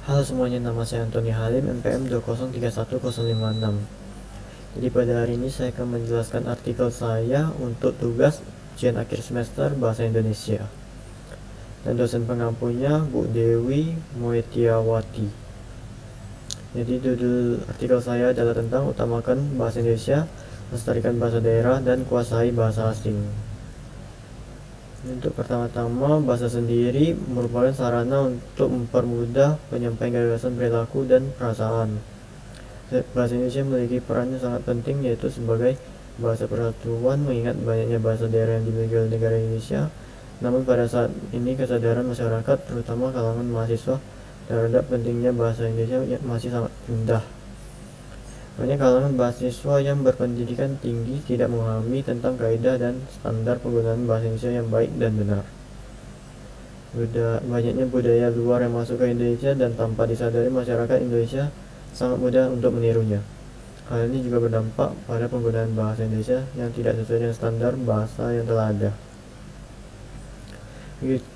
Halo semuanya, nama saya Antoni Halim, NPM 2031056. Jadi pada hari ini saya akan menjelaskan artikel saya untuk tugas ujian akhir semester Bahasa Indonesia. Dan dosen pengampunya Bu Dewi Moetiawati. Jadi judul artikel saya adalah tentang utamakan bahasa Indonesia, lestarikan bahasa daerah, dan kuasai bahasa asing. Untuk pertama-tama, bahasa sendiri merupakan sarana untuk mempermudah penyampaian gagasan, perilaku, dan perasaan. Bahasa Indonesia memiliki peran yang sangat penting, yaitu sebagai bahasa persatuan, mengingat banyaknya bahasa daerah yang dimiliki oleh negara Indonesia. Namun pada saat ini kesadaran masyarakat, terutama kalangan mahasiswa, terhadap pentingnya bahasa Indonesia masih sangat rendah. Banyak kalangan mahasiswa yang berpendidikan tinggi tidak memahami tentang kaidah dan standar penggunaan bahasa Indonesia yang baik dan benar. Banyaknya budaya luar yang masuk ke Indonesia dan tanpa disadari masyarakat Indonesia sangat mudah untuk menirunya. Hal ini juga berdampak pada penggunaan bahasa Indonesia yang tidak sesuai dengan standar bahasa yang telah ada.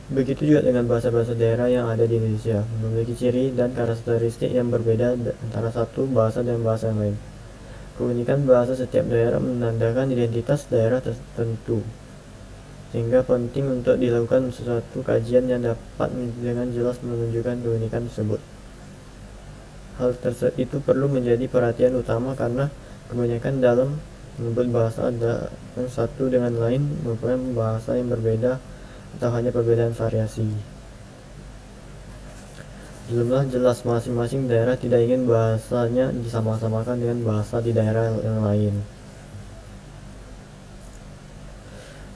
Begitu juga dengan bahasa-bahasa daerah yang ada di Indonesia, memiliki ciri dan karakteristik yang berbeda antara satu bahasa dan bahasa yang lain. Keunikan bahasa setiap daerah menandakan identitas daerah tertentu, sehingga penting untuk dilakukan sesuatu kajian yang dapat dengan jelas menunjukkan keunikan tersebut. Hal tersebut itu perlu menjadi perhatian utama karena kebanyakan dalam menyebut bahasa ada yang satu dengan lain merupakan bahasa yang berbeda atau hanya perbedaan variasi. Belumlah jelas masing-masing daerah tidak ingin bahasanya disama-samakan dengan bahasa di daerah yang lain.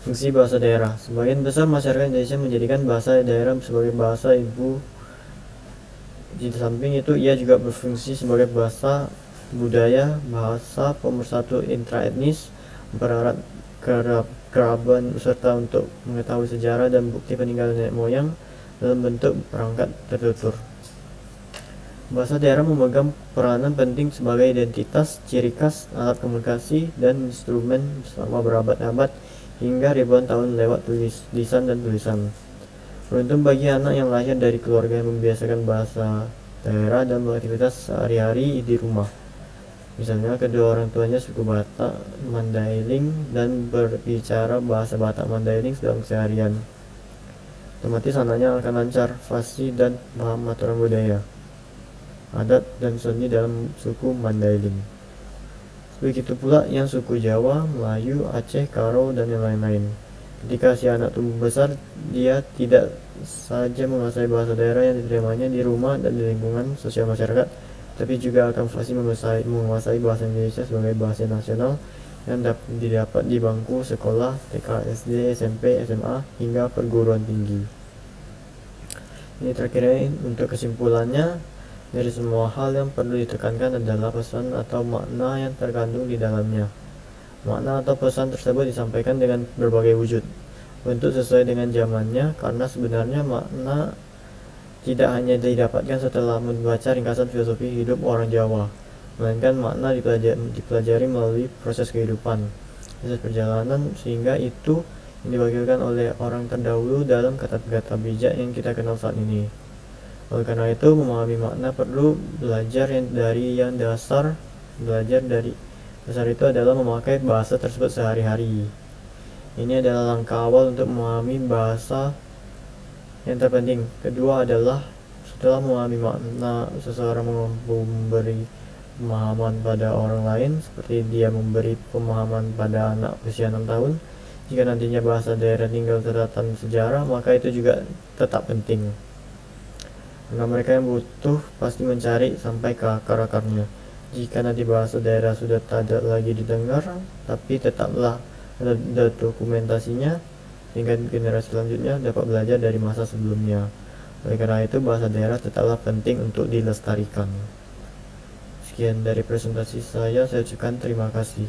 Fungsi bahasa daerah. Sebagian besar masyarakat Indonesia menjadikan bahasa daerah sebagai bahasa ibu. Di samping itu, ia juga berfungsi sebagai bahasa budaya, bahasa pemersatu intraetnis, mempererat keraban serta untuk mengetahui sejarah dan bukti peninggalan nenek moyang dalam bentuk perangkat tertutur. Bahasa daerah memegang peranan penting sebagai identitas, ciri khas, alat komunikasi, dan instrumen selama berabad-abad hingga ribuan tahun lewat lisan dan tulisan. Beruntung bagi anak yang lahir dari keluarga yang membiasakan bahasa daerah dan beraktivitas sehari-hari di rumah. Misalnya kedua orang tuanya suku Batak Mandailing dan berbicara bahasa Batak Mandailing dalam keseharian. Otomatis anaknya akan lancar fasih dan paham aturan budaya, adat dan seni dalam suku Mandailing. Begitu pula yang suku Jawa, Melayu, Aceh, Karo, dan yang lain-lain. Ketika si anak tumbuh besar, dia tidak saja menguasai bahasa daerah yang diterimanya di rumah dan di lingkungan sosial masyarakat, tapi juga akan fasih menguasai bahasa Indonesia sebagai bahasa nasional yang didapat di bangku sekolah TK, SD, SMP, SMA, hingga perguruan tinggi. Ini terakhir untuk kesimpulannya, dari semua hal yang perlu ditekankan adalah pesan atau makna yang terkandung di dalamnya. Makna atau pesan tersebut disampaikan dengan berbagai wujud, bentuk sesuai dengan zamannya, karena sebenarnya makna tidak hanya didapatkan setelah membaca ringkasan filosofi hidup orang Jawa, melainkan makna dipelajari melalui proses kehidupan, proses perjalanan, sehingga itu yang diwakilkan oleh orang terdahulu dalam kata-kata bijak yang kita kenal saat ini. Oleh karena itu, memahami makna perlu belajar dari yang dasar. Belajar dari dasar itu adalah memakai bahasa tersebut sehari-hari. Ini adalah langkah awal untuk memahami bahasa yang terpenting. Kedua adalah setelah memahami makna, seseorang mampu memberi pemahaman pada orang lain, seperti dia memberi pemahaman pada anak usia 6 tahun. Jika nantinya bahasa daerah tinggal catatan sejarah, maka itu juga tetap penting. Karena mereka yang butuh pasti mencari sampai ke akar-akarnya. Jika nanti bahasa daerah sudah tidak lagi didengar, tapi tetaplah ada dokumentasinya, sehingga generasi selanjutnya dapat belajar dari masa sebelumnya. Oleh karena itu, bahasa daerah tetaplah penting untuk dilestarikan. Sekian dari presentasi saya ucapkan terima kasih.